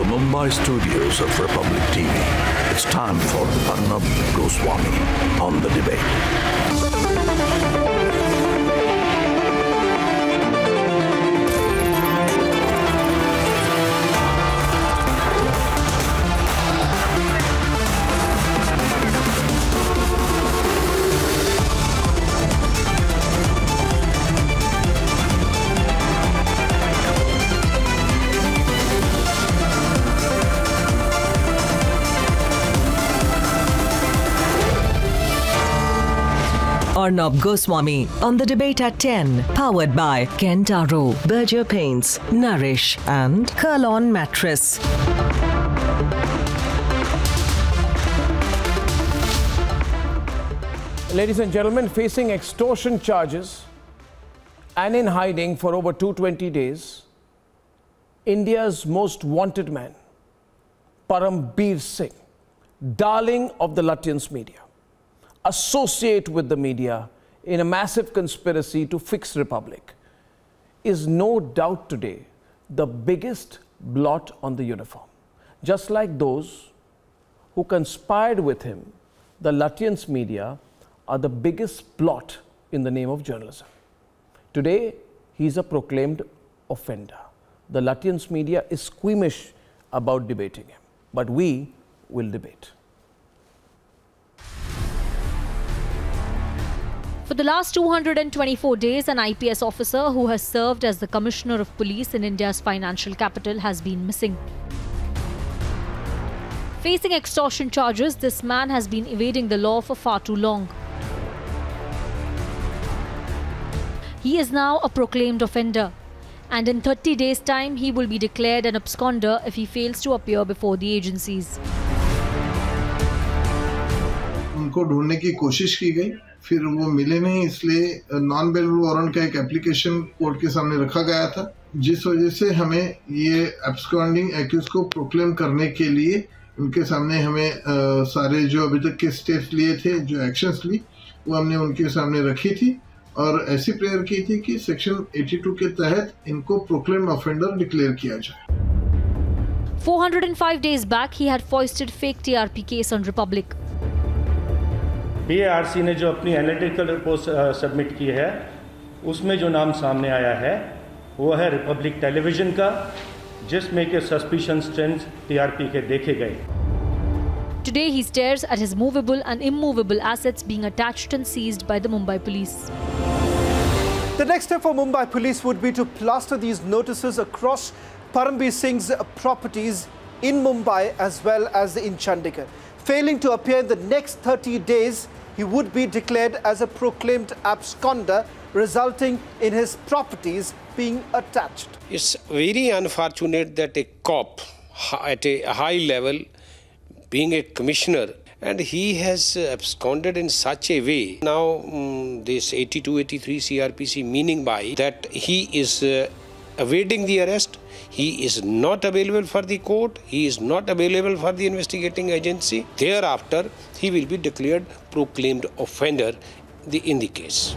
Mumbai studios of Republic TV, it's time for Arnab Goswami on The Debate. Arnab Goswami on The Debate at 10, powered by Kentaro, Berger Paints, Nourish and Kurlon Mattress. Ladies and gentlemen, facing extortion charges and in hiding for over 220 days, India's most wanted man, Parambir Singh, darling of the Lutyens media, associate with the media in a massive conspiracy to fix Republic, is no doubt today the biggest blot on the uniform. Just like those who conspired with him, the Lutyens media are the biggest blot in the name of journalism. Today, he's a proclaimed offender. The Lutyens media is squeamish about debating him, but we will debate. For the last 224 days, an IPS officer who has served as the Commissioner of Police in India's financial capital has been missing. Facing extortion charges, this man has been evading the law for far too long. He is now a proclaimed offender, and in 30 days' time, he will be declared an absconder if he fails to appear before the agencies. उनको ढूंढने की कोशिश की गई, फिर वो मिले नहीं, इसलिए नॉन बेलेबल वारंट का एक एप्लीकेशन कोर्ट के सामने रखा गया था, जिस वजह से हमें ये एब्सकॉन्डिंग एक्यूज को प्रोक्लेम करने के लिए उनके सामने हमें सारे जो अभी तक के स्टेप्स लिए थे, जो एक्शंस ली, वो हमने उनके सामने रखी थी और ऐसी प्रेयर की थी कि सेक्शन 82 के तहत इनको प्रोक्लेम्ड ऑफेंडर डिक्लेयर किया जाए। 405 days back, he had foisted fake TRP case on Republic. BARC ने जो अपनी एनालिटिकल रिपोर्ट सबमिट की है, उसमें जो नाम सामने आया है वो है रिपब्लिक टेलीविजन का, जिसमें के सस्पिशन स्ट्रेंथ TRP के देखे गए। Today he stares at his movable and immovable assets being attached and seized by the Mumbai police. The next step for Mumbai police would be to plaster these notices across Parambir Singh's properties in Mumbai as well as in Chandigarh. Failing to appear in the next 30 days, he would be declared as a proclaimed absconder, resulting in his properties being attached. It's very unfortunate that a cop at a high level, being a commissioner, and he has absconded in such a way. Now, this 82, 83 CRPC, meaning by that he is evading the arrest, he is not available for the court, he is not available for the investigating agency. Thereafter, he will be declared proclaimed offender in the case.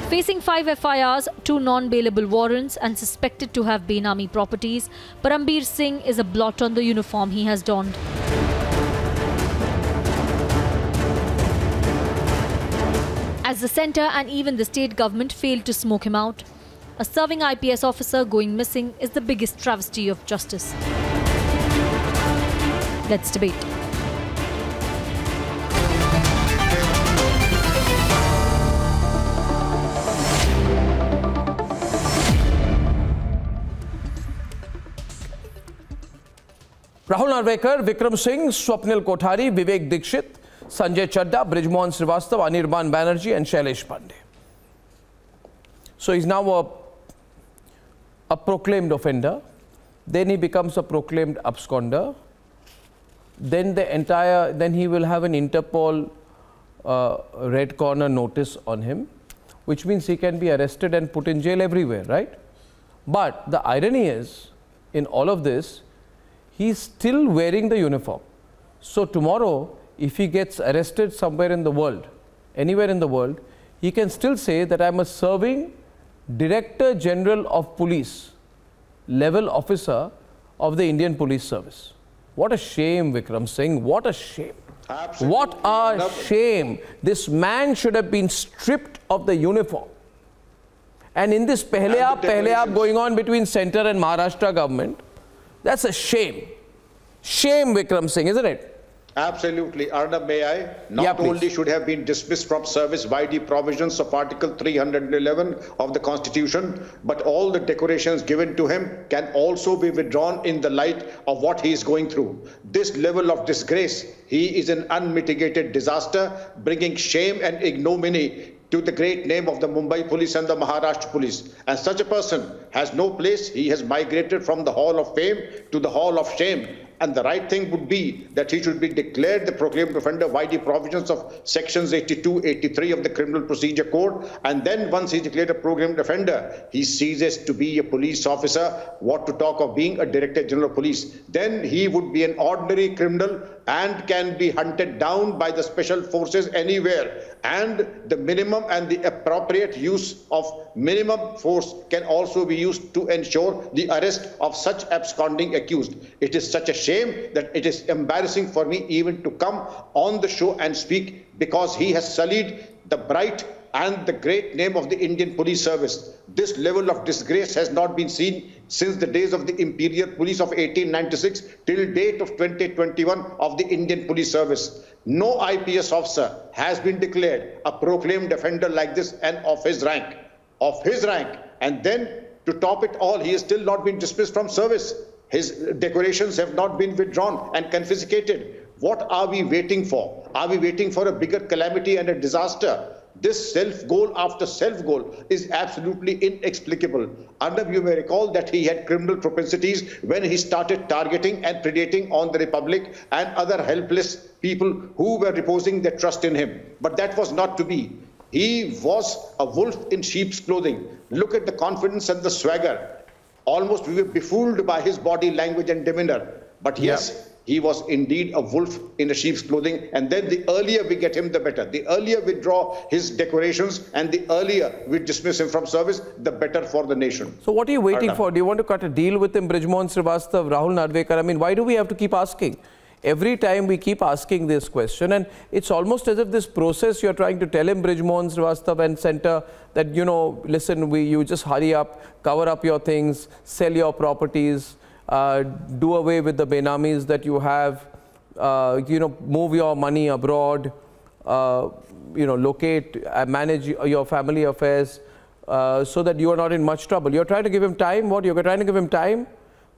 Facing 5 FIRs, 2 non-bailable warrants and suspected to have Benami properties, Parambir Singh is a blot on the uniform he has donned. As the centre and even the state government failed to smoke him out, a serving IPS officer going missing is the biggest travesty of justice. Let's debate. Rahul Narvekar, Vikram Singh, Swapnil Kothari, Vivek Dikshit, Sanjay Chadda, Brijmohan Srivastava, Anirban Banerjee and Shailesh Pandey. So he's now a proclaimed offender, then he becomes a proclaimed absconder, then then he will have an Interpol red corner notice on him, which means he can be arrested and put in jail everywhere, right? But the irony is, in all of this, he's still wearing the uniform. So tomorrow, if he gets arrested somewhere in the world, anywhere in the world, he can still say that I'm a serving Director General of Police level officer of the Indian Police Service. What a shame, Vikram Singh. What a shame. Absolutely. What a shame. This man should have been stripped of the uniform. And in this pehle aap going on between centre and Maharashtra government, that's a shame. Shame, Vikram Singh, isn't it? Absolutely. Arnab, may I? Not only should have been dismissed from service by the provisions of Article 311 of the Constitution, but all the decorations given to him can also be withdrawn in the light of what he is going through. This level of disgrace, he is an unmitigated disaster, bringing shame and ignominy to the great name of the Mumbai Police and the Maharashtra Police. And such a person has no place. He has migrated from the Hall of Fame to the Hall of Shame. And the right thing would be that he should be declared the proclaimed offender by the provisions of sections 82, 83 of the Criminal Procedure Code. And then once he's declared a proclaimed offender, he ceases to be a police officer. What to talk of being a Director General of Police? Then he would be an ordinary criminal and can be hunted down by the special forces anywhere. And the minimum and the appropriate use of minimum force can also be used to ensure the arrest of such absconding accused. It is such a shame that it is embarrassing for me even to come on the show and speak, because he has sullied the bright and the great name of the Indian Police Service. This level of disgrace has not been seen since the days of the Imperial Police of 1896 till date of 2021 of the Indian Police Service. No IPS officer has been declared a proclaimed offender like this and of his rank. And then to top it all, he has still not been dismissed from service. His decorations have not been withdrawn and confiscated. What are we waiting for? Are we waiting for a bigger calamity and a disaster? This self-goal after self-goal is absolutely inexplicable. Arnab, you may recall that he had criminal propensities when he started targeting and predating on the Republic and other helpless people who were reposing their trust in him. But that was not to be. He was a wolf in sheep's clothing. Look at the confidence and the swagger. Almost we were befooled by his body language and demeanor. But yes, he was indeed a wolf in a sheep's clothing. And then the earlier we get him, the better. The earlier we withdraw his decorations and the earlier we dismiss him from service, the better for the nation. So what are you waiting for? Do you want to cut a deal with him, Brijmohan Srivastava, Rahul Narvekar? I mean, why do we have to keep asking? Every time we keep asking this question, and it's almost as if this process, you're trying to tell him, Brijmohan Srivastava and Centre, that, you know, listen, you just hurry up, cover up your things, sell your properties, do away with the benamis that you have, you know, move your money abroad, you know, locate, manage your family affairs so that you are not in much trouble. You're trying to give him time. What? You're trying to give him time?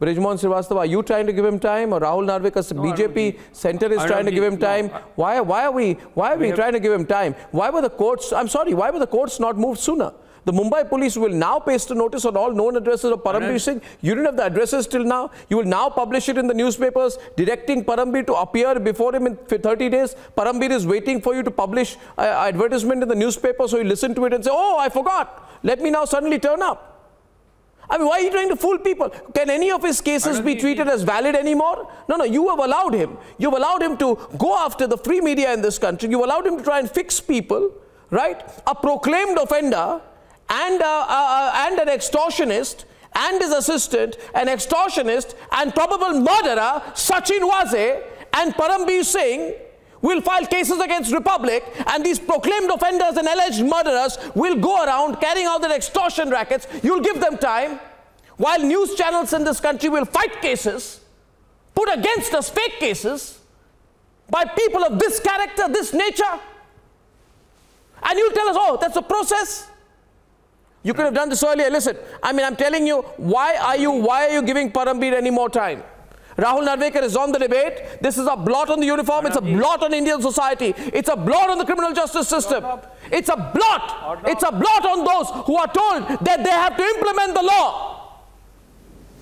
Brijmohan Srivastava, are you trying to give him time, or Rahul Narvekar, BJP Centre is trying to give him time? Why are we trying to give him time? Why were the courts, I'm sorry, why were the courts not moved sooner? The Mumbai police will now paste a notice on all known addresses of Parambir Singh. You didn't have the addresses till now. You will now publish it in the newspapers, directing Parambir to appear before him in 30 days. Parambir is waiting for you to publish an advertisement in the newspaper, so you listen to it and say, oh, I forgot. Let me now suddenly turn up. I mean, why are you trying to fool people? Can any of his cases be treated as valid anymore? No, you have allowed him. You've allowed him to go after the free media in this country. You've allowed him to try and fix people, right? A proclaimed offender and an extortionist and his assistant, an extortionist and probable murderer, Sachin Waze and Parambir Singh, will file cases against Republic, and these proclaimed offenders and alleged murderers will go around carrying out their extortion rackets. You'll give them time, while news channels in this country will fight cases, put against us fake cases, by people of this character, this nature. And you'll tell us, oh, that's a process. You could have done this earlier. Listen, I mean, I'm telling you, why are you giving Parambir any more time? Rahul Narvekar is on the debate. This is a blot on the uniform. It's a blot on Indian society. It's a blot on the criminal justice system. It's a blot. It's a blot on those who are told that they have to implement the law.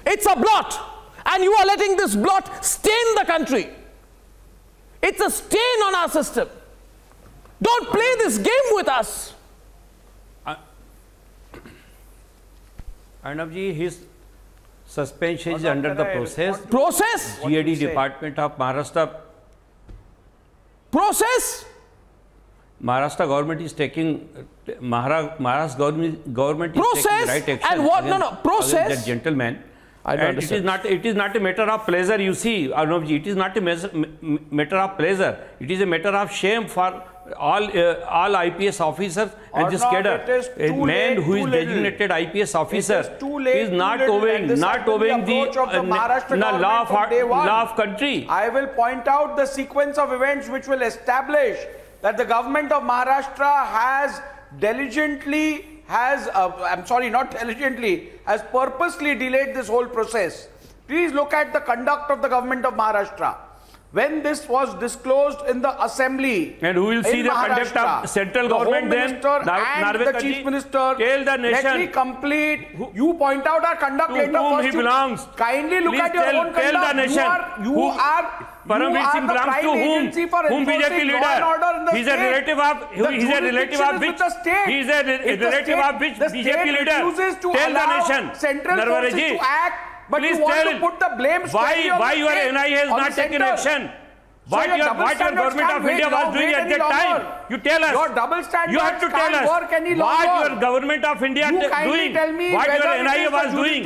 It's a blot. And you are letting this blot stain the country. It's a stain on our system. Don't play this game with us. Arnabji, his suspension is under the process. Process? GAD Department of Maharashtra. Process? Maharashtra government is taking, Maharashtra government is process? taking the right action. And what? No, process? That gentleman. And it is not a matter of pleasure, you see, Arnabji. It is not a matter of pleasure. It is a matter of shame for all IPS officers and this cadre. A man who is designated IPS officer is not obeying the law of country. I will point out the sequence of events which will establish that the government of Maharashtra has has purposely delayed this whole process. Please look at the conduct of the government of Maharashtra. When this was disclosed in the assembly, and who will see the conduct of central government then? The chief minister. Tell the nation. Let me complete. You point out our conduct later. To whom he belongs. Kindly look at your own conduct. Tell the nation. Paramveer Singh belongs to whom? Whom BJP leader? He's a relative of. He's a relative of which? He is a relative of which BJP leader? Tell the nation. Narware ji. But please you want tell to put the blame why your NIA has not taken action. What your government of India was doing at that time. You tell us. Your double standards you have to tell us what your government of India doing. Tell me what your NIA was doing.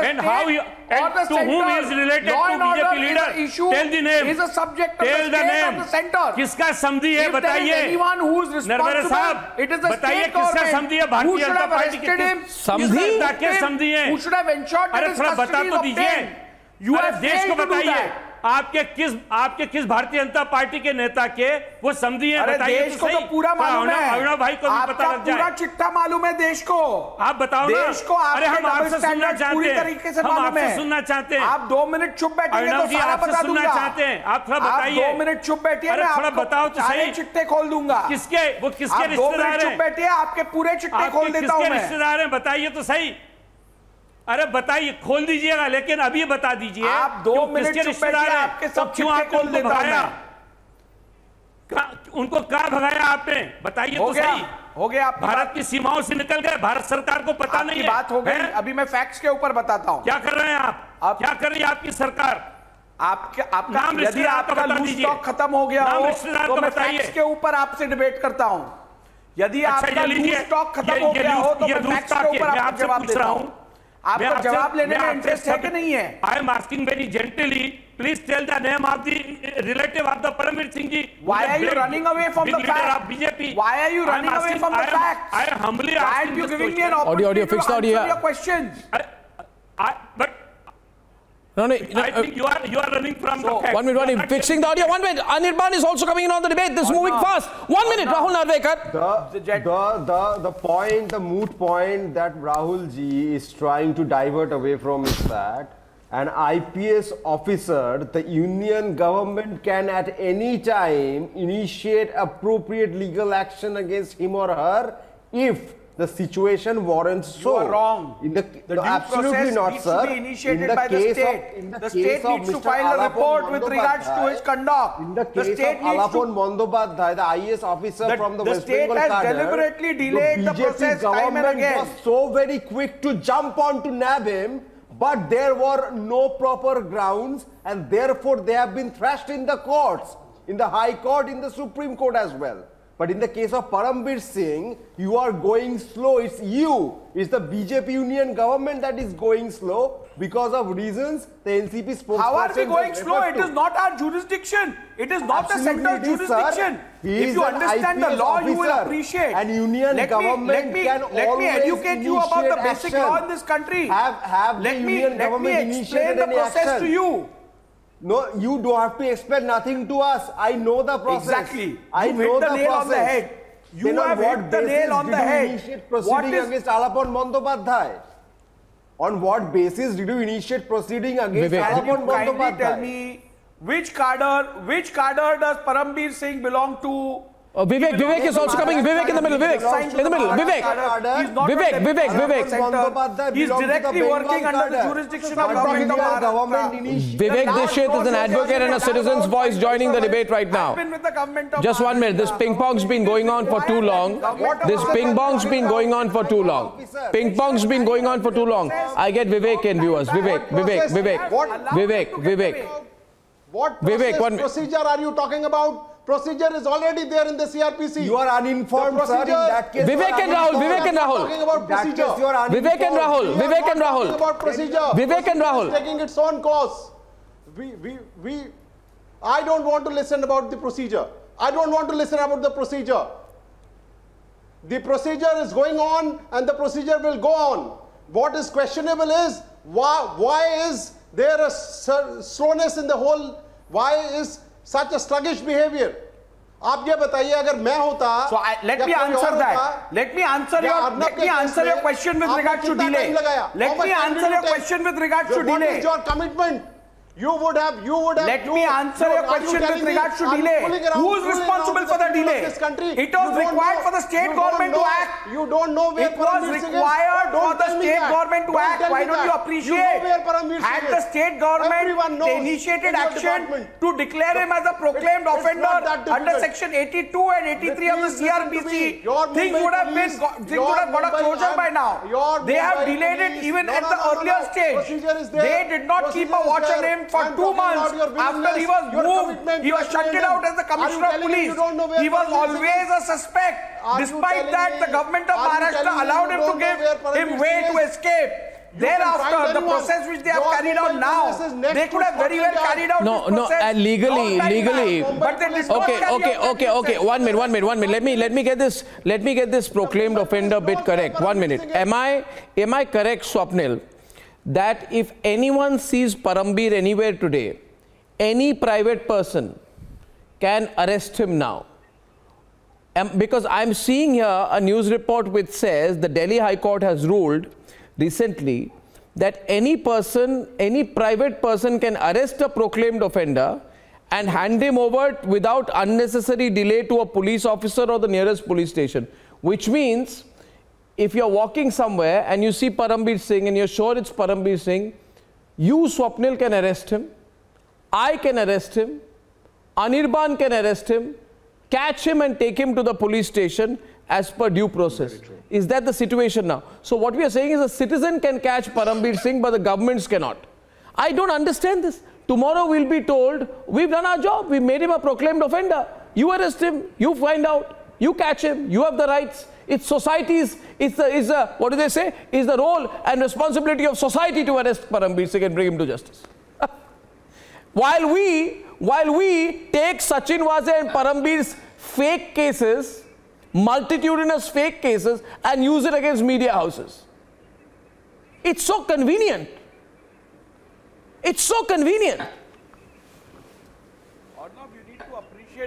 And how you, and to whom he is related to BJP leader. Tell the name. Is a subject of tell the state of the center. किसका समधी है बताइए. Anyone who is responsible, it is the state government who should have arrested him. Who should have ensured that his custody is obtained. You have failed to do that. आपके किस Bharatiya Janata party के नेता के वो समझी है बताइए. देश को तो पूरा मालूम है. अरुणा भाई को भी पता लग जाए. पूरा चिट्ठा मालूम है देश को. आप बताओ ना. देश को अरे हम आपसे सुनना चाहते हैं. पूरी तरीके से मालूम है. सुनना चाहते हैं. आप 2 मिनट चुप बैठिए तो सारा बता दूंगा. सुनना चाहते हैं आप थोड़ा बताइए. 2 मिनट चुप बैठिए. अरे थोड़ा बताओ तो सही. चिट्ठे खोल दूंगा. किसके वो किसके रिश्तेदार हैं? चुप बैठिए. आपके पूरे चिट्ठे खोल देता हूं मैं. किसके रिश्तेदार हैं बताइए तो सही. अरे बताइए खोल दीजिएगा लेकिन अभी बता दीजिए. आप 2 मिनट चुप बैठिए. आपके सब चिट्ठे खोल देता हूं. उनको कहां भगाया आपने बताइए तो सही. हो गया. आप भारत की सीमाओं से निकल गए. भारत सरकार को पता नहीं है. बात हो गई. अभी मैं फैक्ट्स के ऊपर बताता हूं. क्या कर रहे हैं आप? क्या कर रही है आपकी सरकार? आपका यदि आपका लूज स्टॉक खत्म हो गया हो तो मैं फैक्ट्स के ऊपर आपसे डिबेट करता हूं. यदि आपका लूज स्टॉक खत्म हो गया हो तो मैं फैक्ट्स के ऊपर आपको जवाब देता हूं. आपको जवाब लेने में इंटरेस्ट है कि नहीं है? I am asking very gently. Please tell the name of the relative of the Paramvir Singh ji. Why are you running away from the fact? BJP. Why are you running away from the fact? I humbly ask you giving me an opportunity to answer your questions. But No, I think you are running from the fact. 1 minute, fixing the audio. 1 minute. Anirban is also coming in on the debate. This is moving fast. 1 minute, Rahul Narvekar. The point, the moot point that Rahul ji is trying to divert away from is that an IPS officer, the union government can at any time initiate appropriate legal action against him or her if the situation warrants so. You are wrong. The due absolutely not, needs sir. To be initiated by the state. The state needs to file a report with regards to his conduct. In the case of Alapon Bandyopadhyay, the IAS officer from the West Bengal cadre, the state has deliberately delayed the process time and again. Was so very quick to jump on to nab him, but there were no proper grounds, and therefore they have been thrashed in the courts, in the High Court, in the Supreme Court as well. But in the case of Parambir Singh, you are going slow. It's you. It's the BJP union government that is going slow because of reasons the NCP spokesperson. How are we going slow? It is not our jurisdiction. It is not the central jurisdiction. If you understand the law, you will appreciate. And union government can always let me educate you about the basic law in this country. Let me explain the process to you. No, you don't have to explain nothing to us. I know the process. Exactly. I know the nail process. On the head. You have hit the nail on the head. Proceeding against Alapon Bandyopadhyay? On what basis did you initiate proceeding against Alapon Bandyopadhyay? Kindly tell me which cadre does Parambir Singh belong to? Vivek is also coming. Vivek in the middle. Vivek in the middle. Vivek. He's directly working under the jurisdiction of government of Maharashtra. Vivek Dixit is an advocate and a citizen's voice joining the debate right now. Just 1 minute. This ping pong's been going on for too long. Ping pong's been going on for too long. I get Vivek in, viewers. Vivek. What procedure are you talking about? procedure is already there in the CRPC. You are uninformed, sir. In that case, Vivek and Rahul. Talking about procedure. Vivek and Rahul. Vivek and Rahul. Talking about procedure. Vivek and Rahul. Taking its own course. I don't want to listen about the procedure. I don't want to listen about the procedure. The procedure is going on and the procedure will go on. What is questionable is why is there a slowness in the whole, why is such a sluggish behavior? आप ये बताइए अगर मैं होता, so let me answer that. Let me answer your question with regards to delay. Let me answer your question with regards to delay. What is your commitment? You would have. Let me answer your question with regards to delay. Who is responsible for the delay? It was required for the state government to act. You don't know where it was required for the state government to act. Why don't you appreciate? Had the state government initiated action to declare him as a proclaimed offender under section 82 and 83 of the CRPC, things would have got a closure by now. They have delayed it even at the earlier stage. They did not keep a watch on him for 2 months. After he was moved, he was shunted out as the commissioner of police. He was always a suspect. Despite that, the government of Maharashtra allowed him to give him way to escape. Thereafter, the process which they have carried out now, they could have very well carried out this process. Legally. But they did not Okay. 1 minute. Let me get this proclaimed offender bit correct. 1 minute. Am I correct, Swapnil, that if anyone sees Parambir anywhere today, any private person can arrest him now? Because I'm seeing here a news report which says the Delhi High Court has ruled recently that any private person can arrest a proclaimed offender and hand him over without unnecessary delay to a police officer or the nearest police station, which means if you're walking somewhere and you see Parambir Singh and you're sure it's Parambir Singh, you, Swapnil, can arrest him, I can arrest him, Anirban can arrest him, catch him and take him to the police station as per due process. Is that the situation now? So what we are saying is a citizen can catch Parambir Singh, but the governments cannot. I don't understand this. Tomorrow we'll be told, we've done our job, we made him a proclaimed offender. You arrest him, you find out, you catch him, you have the rights. It's society's, what do they say? It's the role and responsibility of society to arrest Parambir Singh and bring him to justice. While we take Sachin Waze and Parambir's fake cases, multitudinous fake cases, and use it against media houses. It's so convenient. It's so convenient.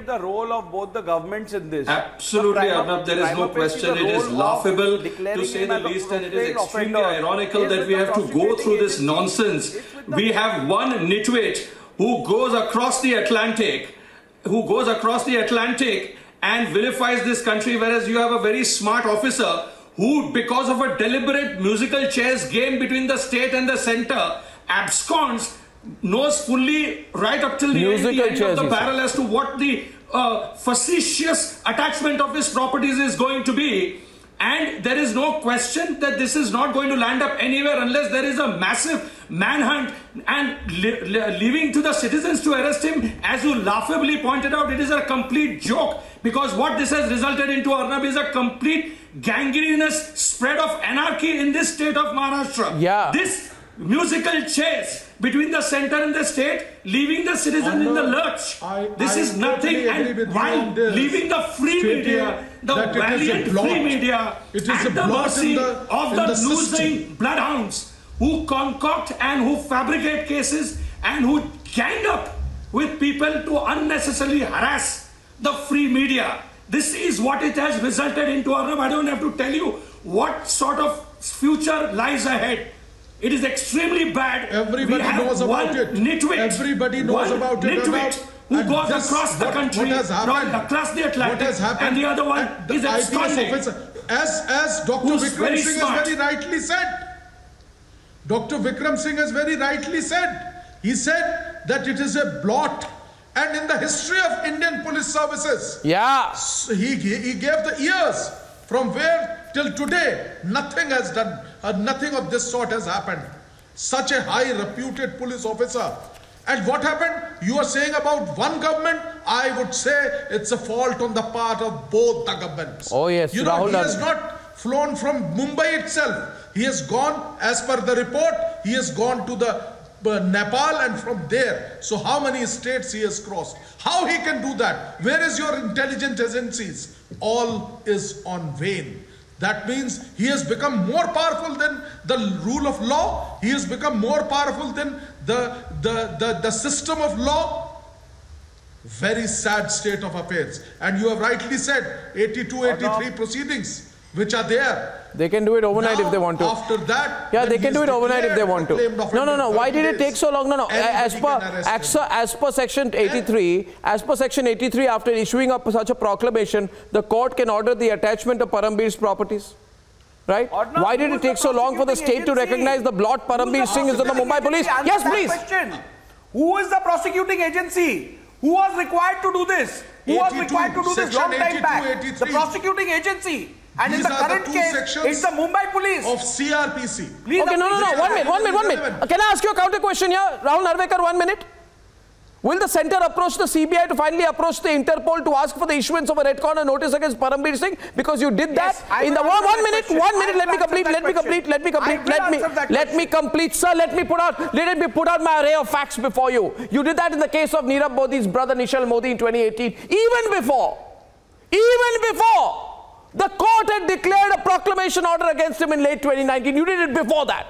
The role of both the governments in this. Absolutely, Arnab, there is no question. It is laughable to say the least, and it is extremely ironical that we have to go through this nonsense. We have one nitwit who goes across the Atlantic, and vilifies this country, whereas you have a very smart officer who, because of a deliberate musical chess game between the state and the center, absconds, knows fully right up till the end of the barrel as to what the facetious attachment of his properties is going to be. And there is no question that this is not going to land up anywhere unless there is a massive manhunt and leaving to the citizens to arrest him. As you laughably pointed out, it is a complete joke, because what this has resulted into, Arnab, is a complete gangrenous spread of anarchy in this state of Maharashtra. Yeah. This musical chase between the center and the state, leaving the citizens in the lurch. This is nothing, and while leaving the free media, the valiant free media, at the mercy of the losing bloodhounds who concoct and who fabricate cases and who gang up with people to unnecessarily harass the free media. This is what it has resulted into, Arnab. I don't have to tell you what sort of future lies ahead. It is extremely bad. Everybody knows about it. Everybody knows about it. Who goes across the country, across the Atlantic, and the other one is absconding. As Dr. Vikram Singh has very rightly said. Dr. Vikram Singh has very rightly said. He said that it is a blot. And in the history of Indian police services, he gave the years from where till today nothing has done, nothing of this sort has happened. Such a high reputed police officer, And what happened? You are saying about one government. I would say it's a fault on the part of both the governments. Oh yes, you know, he has not flown from Mumbai itself. He has gone, as per the report, he has gone to the Nepal, and from there. So how many states he has crossed? How he can do that? Where is your intelligence agencies? All is on vain. That means he has become more powerful than the rule of law. He has become more powerful than the system of law. Very sad state of affairs. And you have rightly said 82, 83 proceedings which are there. They can do it overnight now, if they want to. After that, yeah, they can do it overnight if they want to. No. Why did it take so long? No. As per Section 83, after issuing up such a proclamation, the court can order the attachment of Parambir's properties. Right? Why did it take so long for the state to recognize the blot Parambir Singh is on the Mumbai police? Yes, please. Who is the prosecuting agency? Who was required to do this? Who was required to do this long time back? The prosecuting agency. And in the current case, it's the Mumbai police. Of CRPC. Please okay, no. 1 minute. Can I ask you a counter question here? Rahul Narvekar, 1 minute. Will the centre approach the CBI to finally approach the Interpol to ask for the issuance of a red corner notice against Parambir Singh? Because you did that in the 1 minute. Let me complete, sir. Let me put out my array of facts before you. You did that in the case of Nirav Modi's brother Nishal Modi in 2018. Even before, the court had declared a proclamation order against him in late 2019. You did it before that.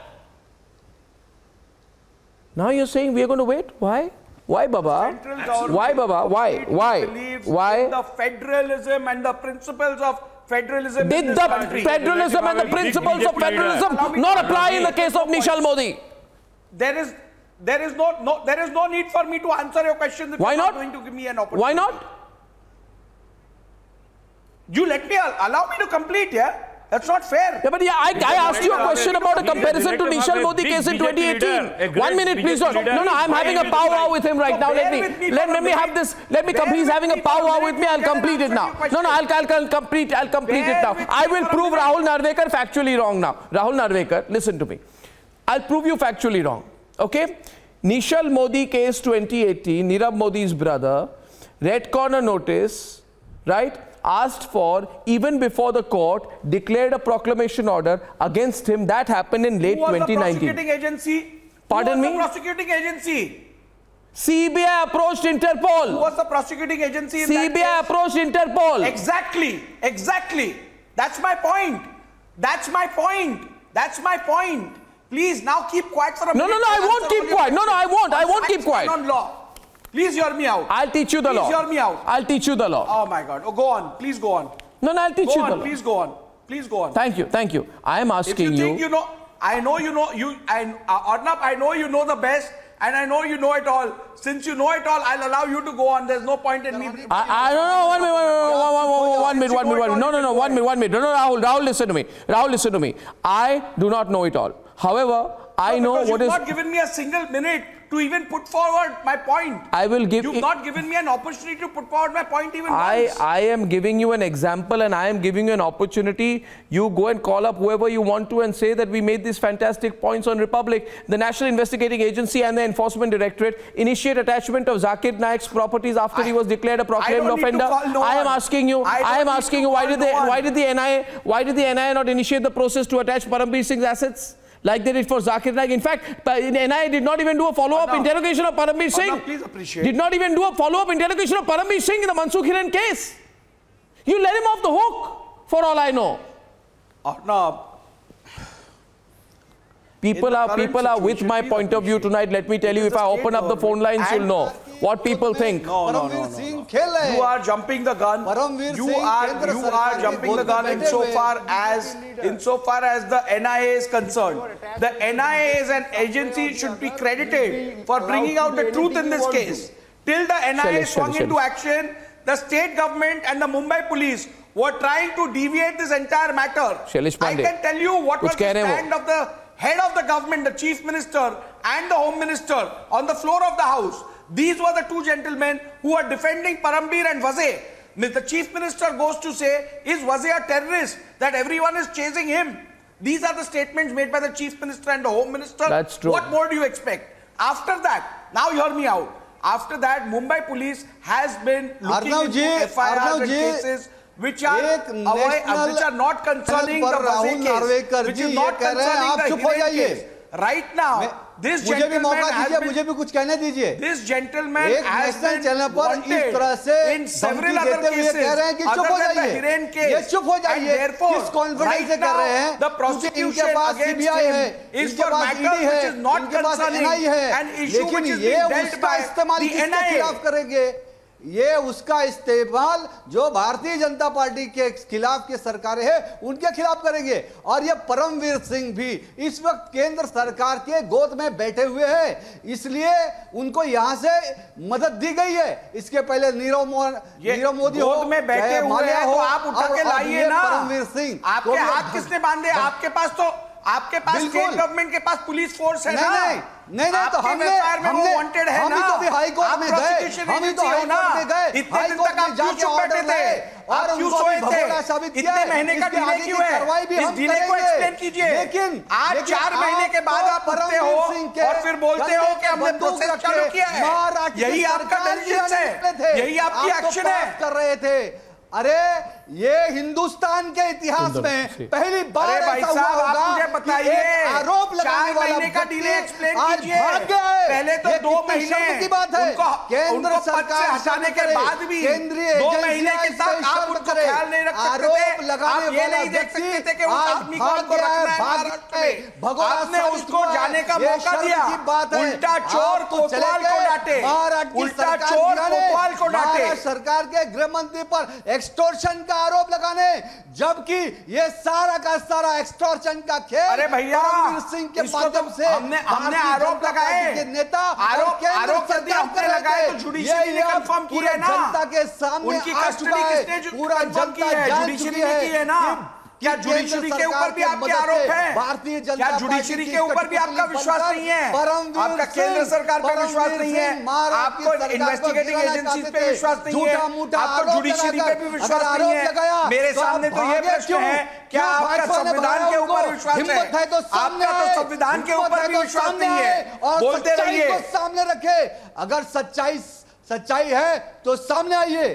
Now you're saying we are going to wait? Why? Why, Baba? Why, Baba? Why? The federalism and the principles of federalism. Did the federalism and the principles of federalism not apply in the case of Nishal Modi? There is no need for me to answer your question. Why not? Going to give me an opportunity. Why not? You allow me to complete, yeah? That's not fair. Yeah, but I asked you a question about a comparison to Nishal Modi case in 2018. 1 minute, please. No, I'm having a powwow with him right now. Let me have this. He's having a powwow with me. I'll complete it now. No, I'll complete it now. I will prove Rahul Narvekar factually wrong now. Rahul Narvekar, listen to me. I'll prove you factually wrong. Okay? Nishal Modi case 2018, Nirav Modi's brother, red corner notice, right? Asked for even before the court declared a proclamation order against him. That happened in late 2019. Who was the prosecuting agency? Pardon me? Who was the prosecuting agency? CBI approached Interpol. Who was the prosecuting agency in CBI that case? Approached Interpol. Exactly. That's my point. Please now keep quiet for a minute. No, I won't keep quiet. No, I won't. I won't keep quiet. On law. Please hear me out. I'll teach you the law. Please hear me out. I'll teach you the law. Oh my God. Oh, go on. Please go on. No, I'll teach you the law. Please go on. Thank you. I am asking you. If you think I know you know the best, and I know you know it all. Since you know it all, I'll allow you to go on. There's no point in me. I don't know. 1 minute. No, 1 minute. No, Rahul, listen to me. I do not know it all. However, I know what is. You've not given me a single minute to even put forward my point. You've not given me an opportunity to put forward my point even once. I am giving you an example and I am giving you an opportunity. You go and call up whoever you want to and say that we made these fantastic points on Republic. The National Investigating Agency and the Enforcement Directorate initiate attachment of Zakir Naik's properties after he was declared a proclaimed offender. I am asking you why did the NIA not initiate the process to attach Parambir Singh's assets? Like they did for Zakir Naik. In fact, NIA did not even do a follow-up interrogation of Parambir Singh. Please appreciate. Did not even do a follow-up interrogation of Parambir Singh in the Mansukh Hiren case. You let him off the hook, for all I know. People are with my point of view tonight. Let me tell you, if I open up the phone lines, you'll know what people think. No. You are jumping the gun. You are jumping the gun insofar as the NIA is concerned. The NIA as an agency should be credited for bringing out the truth in this case. Till the NIA swung into action, the state government and the Mumbai police were trying to deviate this entire matter. I can tell you what was the stand of the head of the government, the chief minister and the home minister on the floor of the house. These were the two gentlemen who are defending Parambir and Wazir. The chief minister goes to say, is Wazir a terrorist, that everyone is chasing him? These are the statements made by the chief minister and the home minister. That's true. What more do you expect? After that, now hear me out. After that, Mumbai police has been looking into FIRs and cases which are not concerning the Waze case, which is not concerning the Hiren case. Right now, this gentleman has been wanted in several other cases other than the Hiren case. And therefore, right now, the prosecution against him is for matters which is not concerning an issue which is being dealt by the NIA. ये उसका इस्तेमाल जो Bharatiya Janata party के खिलाफ के सरकारें हैं उनके खिलाफ करेंगे। और ये परमवीर सिंह भी इस वक्त केंद्र सरकार के गोद में बैठे हुए हैं, इसलिए उनको यहां से मदद दी गई है। इसके पहले नीरव मोदी गोद में बैठे हुए हैं तो आप उठा के लाइए ना। परमवीर सिंह आपके हाथ किसने बांधे? आपके पास स्टेट गवर्नमेंट के पास पुलिस फोर्स है ना? नहीं तो हमने वांटेड है ना? हम तो हाई कोर्ट में गए, हम तो हाई कोर्ट में गए, इतने दिन तक आप क्यों चुप बैठे थे? और क्यों सोए थे? इतने महीने का डिले क्यों है? इस डिले को एक्सप्लेन कीजिए। लेकिन आज 4 महीने के बाद आप उठते हो और फिर बोलते हो कि हमने प्रोसेस चालू किया है। यही आपका डिलीजेंस है, यही आपकी एक्शन है। कर रहे थे। अरे ये हिंदुस्तान के इतिहास में पहली बार ऐसा हुआ होगा। मुझे बताइए, आरोप लगाने वाला 4 महीने का डिले एक्सप्लेन आज कीजिए। भाग गया है। पहले तो 2 महीने की बात है, केंद्र सरकार हटाने के बाद भी 2 महीने के साथ आप उनको ख्याल नहीं रख सकते थे। आप ये नहीं देख सकते थे कि उस आदमी को उनको रखना है महाराष्ट्र में। आपने उसको जाने का मौका दिया। उल्टा चोर कोतवाल को डांटे, उल्टा चोर कोतवाल को डांटे। सरकार के गृह मंत्री पर एक्सटॉर्शन का आरोप लगाने, जबकि ये सारा का सारा एक्सटॉर्शन का खेल अरे भैया परमवीर सिंह के माध्यम से हमने आरोप लगाए, नेता आरोप आपने लगाए तो जुडिशरी ने कंफर्म किया है ना? जनता के सामने उनकी कस्टडी किसने पूरा जनता जान चुकी है ना? क्या जुडिशरी के ऊपर भी आपके आरोप हैं? भारतीय जनता क्या जुडिशरी के ऊपर भी आपका विश्वास नहीं है? आपका केंद्र सरकार पर विश्वास नहीं है? आपको इन्वेस्टिगेटिंग एजेंसीज पे विश्वास नहीं है? आपको जुडिशरी पे भी विश्वास नहीं है? मेरे सामने तो ये प्रश्न है, क्या आपका संविधान के ऊपर विश्वास है? आपका तो संविधान के ऊपर भी विश्वास नहीं है। बोलते रहिए, सामने रखे। अगर सच्चाई है तो सामने आइए।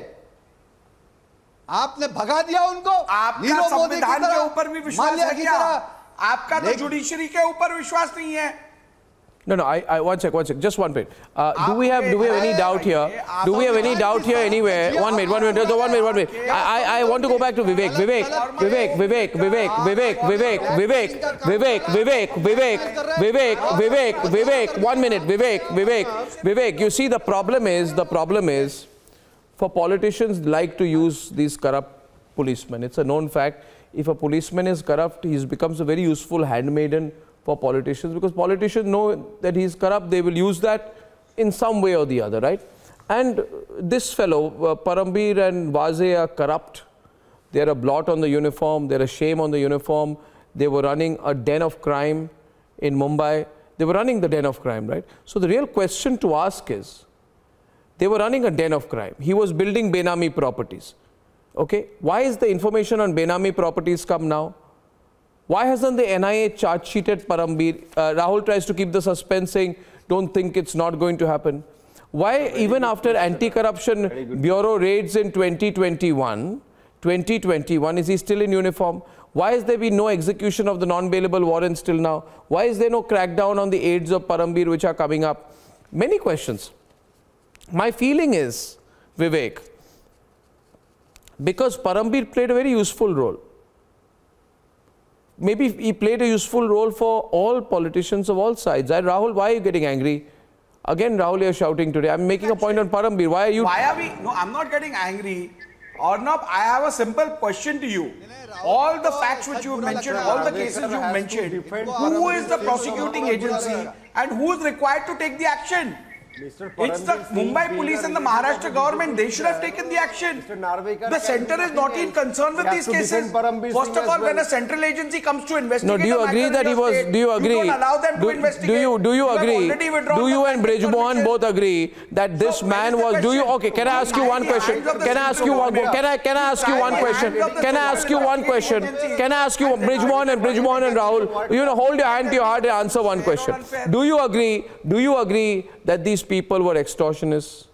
आपने भगा दिया उनको। आपका संविधान के ऊपर भी विश्वास है क्या? आपका तो जुडिशरी के ऊपर विश्वास नहीं है। No, one sec, just one minute. Do we have any doubt here? Do we have any doubt here anywhere? One minute. I want to go back to Vivek. One minute, Vivek. You see, the problem is, for politicians like to use these corrupt policemen. It's a known fact. If a policeman is corrupt, he becomes a very useful handmaiden for politicians, because politicians know that he's corrupt. They will use that in some way or the other, right? And this fellow, Parambir and Waze, are corrupt. They're a blot on the uniform. They're a shame on the uniform. They were running a den of crime in Mumbai. They were running the den of crime, right? So the real question to ask is, they were running a den of crime. He was building Benami properties. Okay, why is the information on Benami properties come now? Why hasn't the NIA charge-sheeted Parambir? Rahul tries to keep the suspense, saying, don't think it's not going to happen. Why, even after anti-corruption bureau raids in 2021, is he still in uniform? Why has there been no execution of the non-bailable warrants till now? Why is there no crackdown on the aides of Parambir which are coming up? Many questions. My feeling is, Vivek, because Parambir played a very useful role. Maybe he played a useful role for all politicians of all sides. Rahul, why are you getting angry? Again, Rahul, you're shouting today. I'm making a point on Parambir. Why are you... No, I'm not getting angry. Arnab, I have a simple question to you. All the facts which you mentioned, all the cases you mentioned, who is the prosecuting agency and who is required to take the action? It's the Mumbai police and the Maharashtra government. They should have taken the action. The centre is not in concern with these cases. First of all, when a central agency comes to investigate, no, do you agree that he was? Do you agree? You don't allow them to investigate. Do you agree? Do you and Brij Mohan both agree that this man was? Do you? Okay. Can I ask you one question? Can I ask you one? Can I ask you one question? Can I ask you one question? Can I ask you, Brij Mohan and Rahul? You know, hold your hand to your heart and answer one question. Do you agree? Do you agree that these these people were extortionists,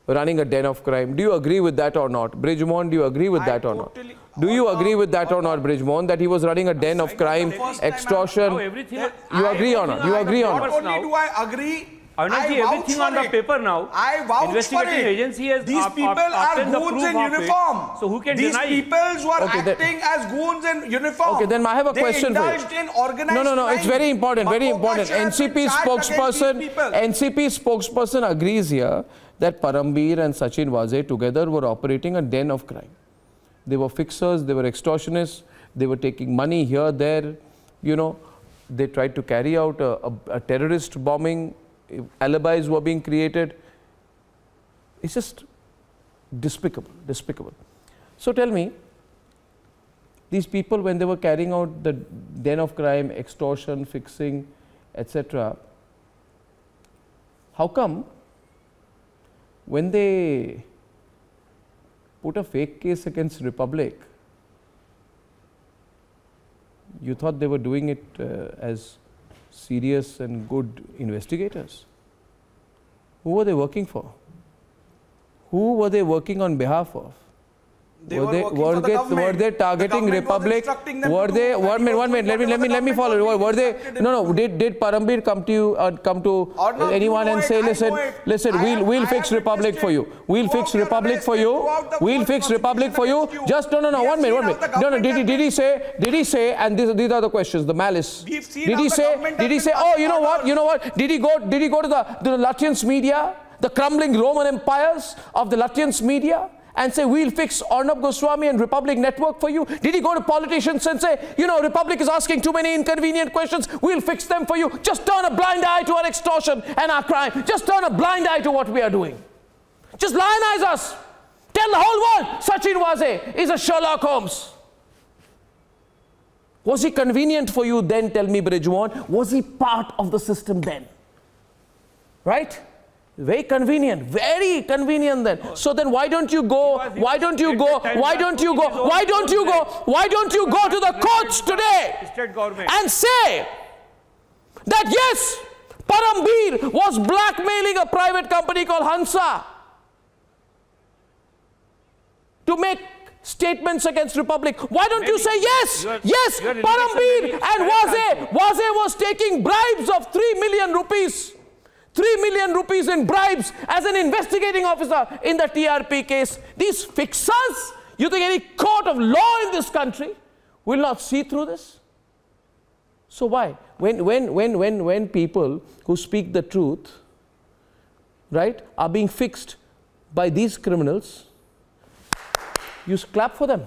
running a den of crime. Do you agree with that or not? Brijmohan, do you agree with that or not? Do you agree with that or not, Brijmohan, that he was running a den of crime, extortion? You agree or not? You agree or not? Not only do I agree, everything on the paper now. I vouch for it. Agency has These people are goons in uniform. So who can These deny? These people who are acting as goons in uniform. Okay, then I have a question for you. No, it's very important, very important. NCP spokesperson agrees here that Parambir and Sachin Waze together were operating a den of crime. They were fixers, they were extortionists, they were taking money here, there, you know, they tried to carry out a terrorist bombing, alibis were being created. It's just despicable, despicable. So tell me, these people, when they were carrying out the den of crime, extortion, fixing, etc., how come when they put a fake case against Republic, you thought they were doing it as serious and good investigators? Who were they working for? Who were they working on behalf of? Were they targeting Republic? Were they? One minute. Let me follow. Were they? No. Did Parambir come to you? Come to anyone and say, listen. We'll fix Republic for you. We'll fix Republic for you. We'll fix Republic for you. Just no. 1 minute. No. Did he say? And these are the questions. The malice. Did he say? Oh, you know what? Did he go to the Lutyens media, the crumbling Roman empires of the Lutyens media, and say, we'll fix Arnab Goswami and Republic Network for you? Did he go to politicians and say, you know, Republic is asking too many inconvenient questions, we'll fix them for you? Just turn a blind eye to our extortion and our crime. Just turn a blind eye to what we are doing. Just lionize us. Tell the whole world Sachin Waze is a Sherlock Holmes. Was he convenient for you then? Tell me, Brijmohan. Was he part of the system then? Right? Very convenient then. So then why don't you go to the courts today and say that yes, Parambir was blackmailing a private company called Hansa to make statements against Republic? Why don't you say yes, Parambir and Waze was taking bribes of 3 million rupees. 3 million rupees in bribes as an investigating officer in the TRP case. These fixers, you think any court of law in this country will not see through this? So why? When people who speak the truth, right, are being fixed by these criminals, you clap for them.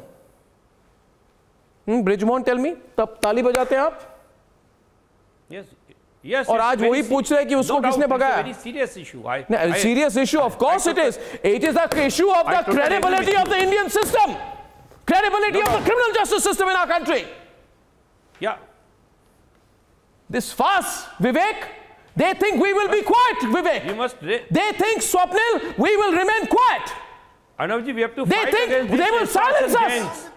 Brijmohan, tell me, tab ताली बजाते हैं आप? Yes. Yes, और आज वही पूछ रहे हैं कि उसको किसने भगाया? Very serious issue. Serious issue, of course it is. It is the issue of the credibility of the Indian system, credibility of the criminal justice system in our country. Yeah. This farce, Vivek, they think we will be quiet, Vivek. They think, Swapnil, we will remain quiet. Arnavji, we have to fight against this. They will silence us.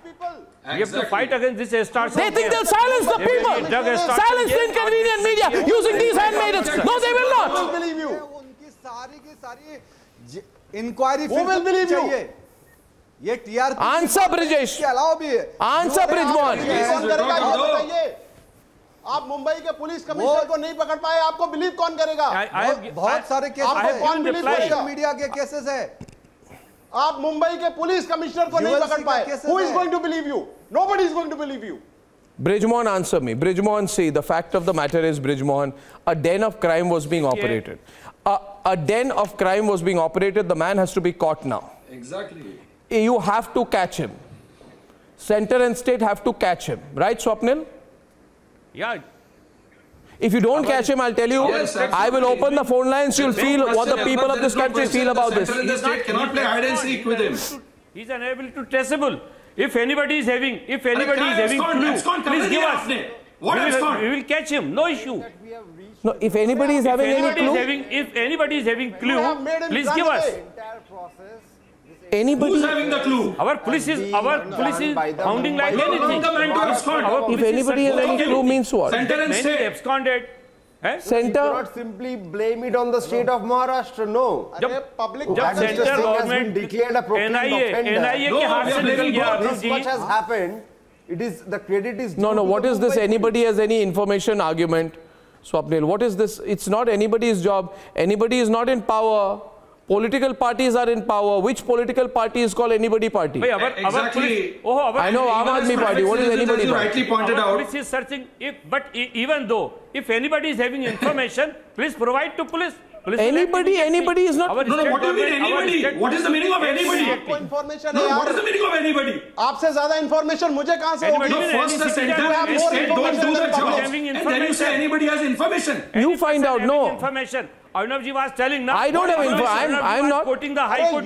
We have to fight against this extortion. They think they'll silence the people. Silence the inconvenient media using these handmaidens. No, they will not. Who will believe you? उनकी सारी की सारी inquiry. Who will believe you? ये TRP. Answer, Brijesh. के अलावा भी है. Answer, Brijmohan. कौन करेगा ये बताइए? आप मुंबई के पुलिस कमिश्नर को नहीं पकड़ पाए, आपको बिलीव कौन करेगा? बहुत सारे केसेस कौन बिलीव करेगा? मीडिया के केसेस है. आप मुंबई के पुलिस कमिश्नर को नहीं पकड़ पाए. Who is going to believe you? Nobody is going to believe you. Brijmohan, answer me. Brijmohan, see, the fact of the matter is, Brijmohan, a den of crime was being operated. A den of crime was being operated. The man has to be caught now. Exactly. You have to catch him. Center and state have to catch him. Right, Swapnil? Yeah. If you don't catch him, I'll tell you, yes, I will open the phone lines. You'll feel what the people of this country feel about this. The state cannot play hide and seek with him. He's unable to traceable. If anybody is having clue, please give us. We will catch him. No issue. No, if anybody is having any clue, if anybody is having clue, please give us. Anybody who's having the clue? Our police is sounding like anything. If anybody has any clue, means what? Many absconded. Center cannot simply blame it on the state of Maharashtra. No. Public center government declared a proclaimed offender. NIA के हाथ से निकल गया This much has happened. It is the credit is no. What is this? Anybody has any information argument? Swapnil, what is this? It's not anybody's job. Anybody is not in power. Political parties are in power. Which political party is called anybody party? Exactly. I know Aam Aadmi Party. What is anybody party? party? Rightly pointed out. Police is searching. Even though, if anybody is having information, please provide to police. Anybody is not. No, what do you mean anybody? What is the meaning of anybody? Information No, what is the meaning of anybody? आपसे ज़्यादा information मुझे कहाँ से होगी? First the center and state don't do their job, and then you say anybody has information. You find out. No. Information. Arnav ji was telling now. I don't have information. I'm not quoting the High Court.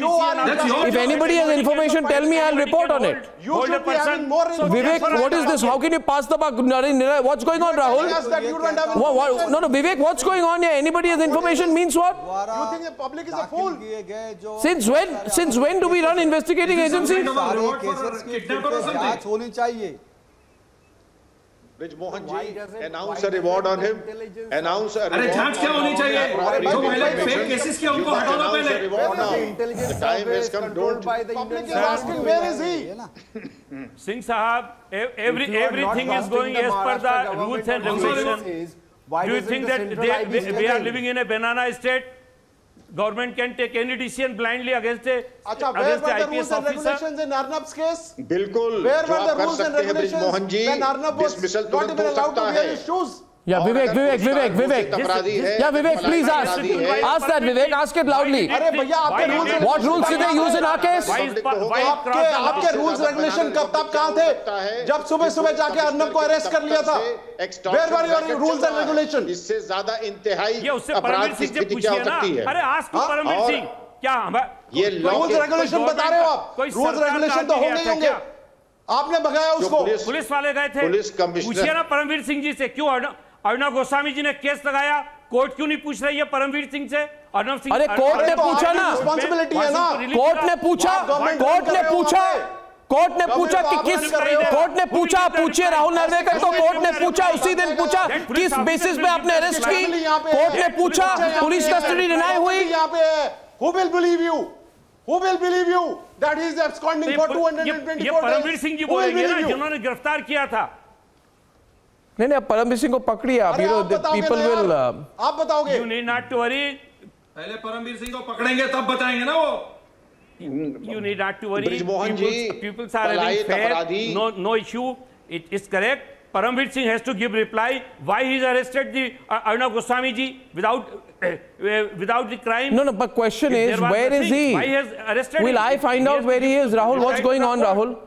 If anybody has information, tell me. I'll report on it. You should be having more information. Vivek, what is this? How can you pass the buck? What's going on, Rahul? No, Vivek, what's going on here? Anybody has information means what? You think the public is a fool? Since when do we run investigating agencies? Brij Mohan ji, announce a reward on him. Announce a reward. अरे जांच क्या होनी चाहिए? जो पहले fake cases किया उनको हटाना पहले. The time has come. Don't. Public is asking where is he? Singh Sahab, everything is going as per the rules and regulations. Do you think that we are living in a banana state? Government can take any decision blindly against the IPS officer. In Arnab's case? बिल्कुल. Where were the rules and regulations when Arnab was not even allowed to wear his shoes? Yeah, Vivek. Yeah, Vivek, please ask. Ask that, Vivek. Ask it loudly. अरे भैया आपके rules. What rules did they use in our case? आपके rules regulation कब तब कहाँ थे? जब सुबह जाके अर्नब को अरेस्ट कर लिया था. Where were your rules and regulations? इससे ज़्यादा इंतहाई ये उससे परमवीर सिंह से पूछिए ना. अरे ask to परमवीर सिंह. क्या ये rules regulation बता रहे हो आप? Rules regulation तो होंगे ही होंगे. आपने भगाया उसको. पुलिस वाले गए थे. पूछिए ना परमवीर सिंह जी से क्यों अर्णव गोस्वामी जी ने केस लगाया. कोर्ट क्यों नहीं पूछ रही है परमवीर सिंह से? अर्णव सिंह. अरे कोर्ट ने पूछा ना. रिस्पांसिबिलिटी है ना. कोर्ट ने पूछा कि किस कोर्ट ने पूछा. पूछिए राहुल नार्वेकर को. कोर्ट ने पूछा उसी दिन पूछा किस बेसिस पे आपने अरेस्ट की. कोर्ट ने पूछा. पुलिस कस्टडी डिनाई हुई. Who will believe you? Who will believe you that he is absconding for 224 days? ये परमवीर सिंह जी बोलेंगे ना जिन्होंने गिरफ्तार किया था. नहीं परमवीर सिंह को पकड़िए आप. People will. आप बताओगे. You need not to worry. पहले परमवीर सिंह को पकड़ेंगे तब बताएंगे ना वो. You need not to worry. People are having fair. No issue. It is correct. Parmveer Singh has to give reply why he is arrested the Arnab Goswami ji without the crime. No, but question is where is he? Why he has arrested? Will I find out where he is, Rahul? What's going on, Rahul?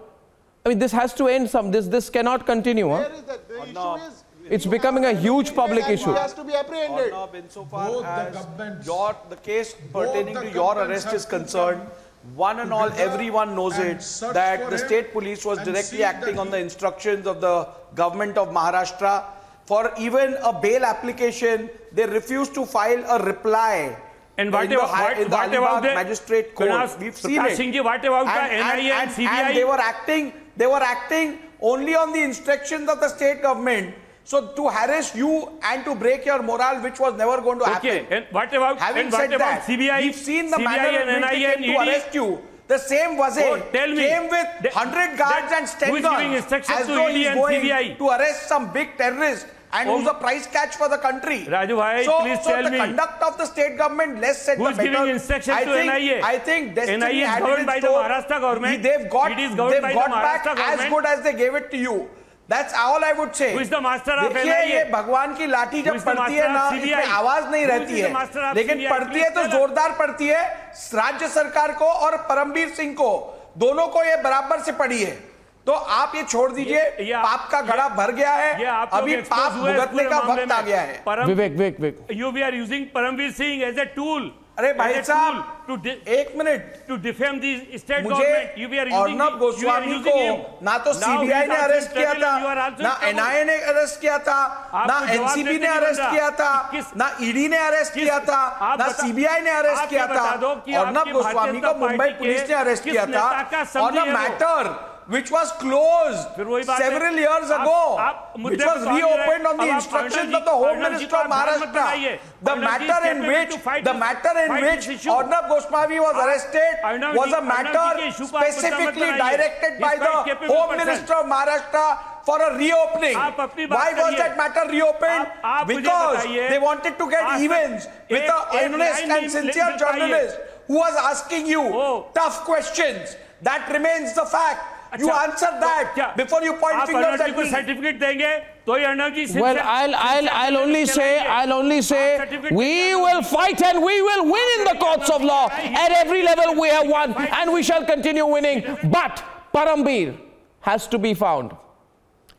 I mean, this has to end. This cannot continue. Huh? The issue is it's becoming a huge public issue. He has to be apprehended. Insofar as the case pertaining to your arrest is concerned, one and all, everyone knows it, that the state police was directly acting on the instructions of the government of Maharashtra. For even a bail application, they refused to file a reply. And what about the magistrate court? We've seen it. Singh, what about the NIA and CBI? And they were acting only on the instructions of the state government. So to harass you and to break your morale, which was never going to happen. Okay, and what about CBI? We've seen the CBI manner in which they came to arrest you. The same Wazir came with 100 guards and 10 guns as though he's going to arrest some big terrorist and who's a price catch for the country. Raju bhai, please tell me. So the conduct of the state government, less said the better. Who's giving instruction to NIA? I think Destiny NIA is governed by the Maharashtra government. They've got back as good as they gave it to you. That's all I would say. Who is the master of NIA? देखिए ये भगवान की लाठी जब पड़ती है ना, इसमें आवाज नहीं रहती है, लेकिन पड़ती है तो जोरदार पड़ती है. राज्य सरकार को और परमवीर सिंह को, दोनों को ये बराबर से पड़ी है. तो आप ये छोड़ दीजिए. पाप का घड़ा भर गया है. अभी पाप भुगतने का वक्त आ गया है. विवेक. You are using Parmveer Singh as a tool. अरे भाई साहब, एक minute. To defame the state government, you are using Arnab Goswami को ना तो सीबीआई ने अरेस्ट किया था, ना एनआईए ने अरेस्ट किया था, ना एनसीबी ने अरेस्ट किया था, ना ईडी ने अरेस्ट किया था, ना सीबीआई ने अरेस्ट किया था. अर्नब गोस्वामी को मुंबई पुलिस ने अरेस्ट किया था on a matter which was closed several years ago, which was reopened on the instructions of the Home Minister of Maharashtra. The matter in which Arnab Goswami was arrested was a matter specifically directed by the Home Minister of Maharashtra for a reopening. Why was that matter reopened? Because they wanted to get evens with an honest and sincere journalist who was asking you tough questions. That remains the fact. You answer that before you point fingers at me. Certificate देंगे तो ये अर्णव जी. Well, I'll only say we will fight and we will win in the courts of law. At every level we have won and we shall continue winning. But Parambir has to be found.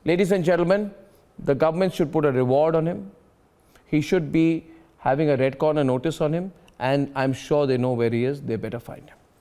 Ladies and gentlemen, the government should put a reward on him. He should be having a red corner notice on him, and I'm sure they know where he is. They better find him.